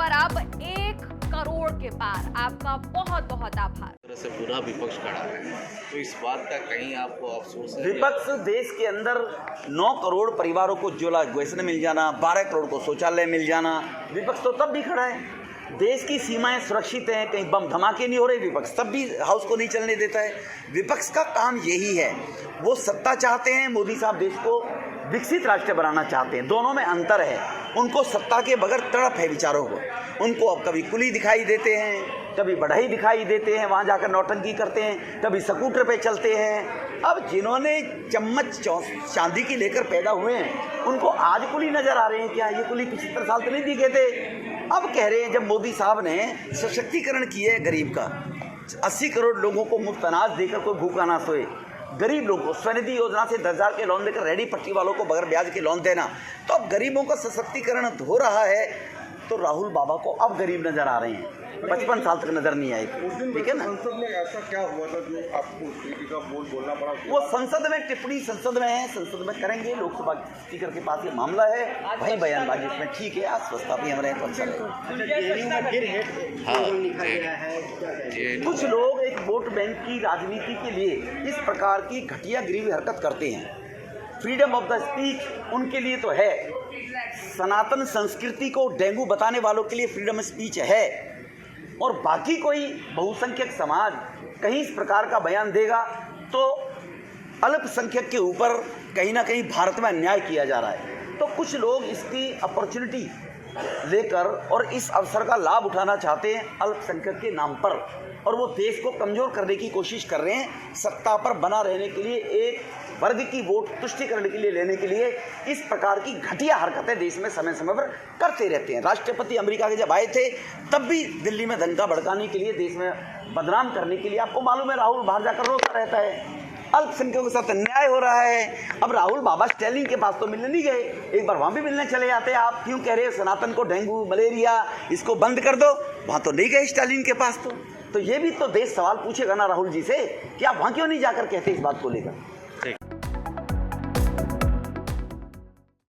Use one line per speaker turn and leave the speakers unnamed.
पर अब 1 करोड़ के पार। आपका बहुत बहुत आभार।
तरह से पूरा विपक्ष खड़ा है, तो इस बात का कहीं आपको अफसोस है?
विपक्ष देश के अंदर 9 करोड़ परिवारों को उज्ज्वला गैस मिल जाना, 12 करोड़ को शौचालय मिल जाना, विपक्ष तो तब भी खड़ा है। देश की सीमाएं सुरक्षित हैं, कहीं बम धमाके नहीं हो रहे, विपक्ष तब भी हाउस को नहीं चलने देता है। विपक्ष का काम यही है, वो सत्ता चाहते हैं। मोदी साहब देश को विकसित राष्ट्र बनाना चाहते हैं, दोनों में अंतर है। उनको सत्ता के बगैर तड़प है विचारों को। उनको अब कभी कुली दिखाई देते हैं, कभी बढ़ई दिखाई देते हैं, वहाँ जाकर नौटंकी करते हैं, कभी स्कूटर पे चलते हैं। अब जिन्होंने चम्मच चांदी की लेकर पैदा हुए हैं, उनको आज कुली नजर आ रहे हैं क्या? ये कुली 75 साल तो नहीं दिखे थे। अब कह रहे हैं, जब मोदी साहब ने सशक्तिकरण किया है गरीब का, 80 करोड़ लोगों को मुफ्त अनाज देकर कोई भूखा ना सोए, गरीब लोगों को स्वनिधि योजना से 10,000 के लोन देकर रेडी पट्टी वालों को बगैर ब्याज के लोन देना, तो अब गरीबों का सशक्तिकरण हो रहा है। तो राहुल बाबा को अब गरीब नजर आ रहे हैं, 55 साल तक नजर नहीं आए, ठीक है ना?
संसद में ऐसा क्या हुआ था जो आपको स्पीकर का बोलना पड़ा?
वो संसद में टिप्पणी संसद में है, संसद में करेंगे। लोकसभा स्पीकर के पास ये मामला है, वही बयानबाजी इसमें ठीक है। आश्वस्ता भी हमारे कुछ लोग एक वोट बैंक की राजनीति के लिए इस प्रकार की घटियागिरी हरकत करते हैं। फ्रीडम ऑफ द स्पीच उनके लिए तो है, सनातन संस्कृति को डेंगू बताने वालों के लिए फ्रीडम ऑफ स्पीच है, और बाकी कोई बहुसंख्यक समाज कहीं इस प्रकार का बयान देगा तो अल्पसंख्यक के ऊपर कहीं ना कहीं भारत में अन्याय किया जा रहा है। तो कुछ लोग इसकी अपॉर्चुनिटी लेकर और इस अवसर का लाभ उठाना चाहते हैं अल्पसंख्यक के नाम पर, और वो देश को कमज़ोर करने की कोशिश कर रहे हैं। सत्ता पर बना रहने के लिए, एक वर्ग की वोट तुष्टिकरण के लिए लेने के लिए इस प्रकार की घटिया हरकतें देश में समय समय पर करते रहते हैं। राष्ट्रपति अमेरिका के जब आए थे, तब भी दिल्ली में दंगा भड़काने के लिए, देश में बदनाम करने के लिए, आपको मालूम है राहुल बाहर जाकर रोता रहता है। अल्पसंख्यकों के साथ अन्याय हो रहा है। अब राहुल बाबा स्टैलिन के पास तो मिलने नहीं गए, एक बार वहाँ भी मिलने चले जाते। आप क्यों कह रहे हो सनातन को डेंगू मलेरिया इसको बंद कर दो? वहाँ तो नहीं गए स्टैलिन के पास। तो ये भी तो देश सवाल पूछेगा ना राहुल जी से कि आप वहाँ क्यों नहीं जाकर कहते इस बात को लेकर।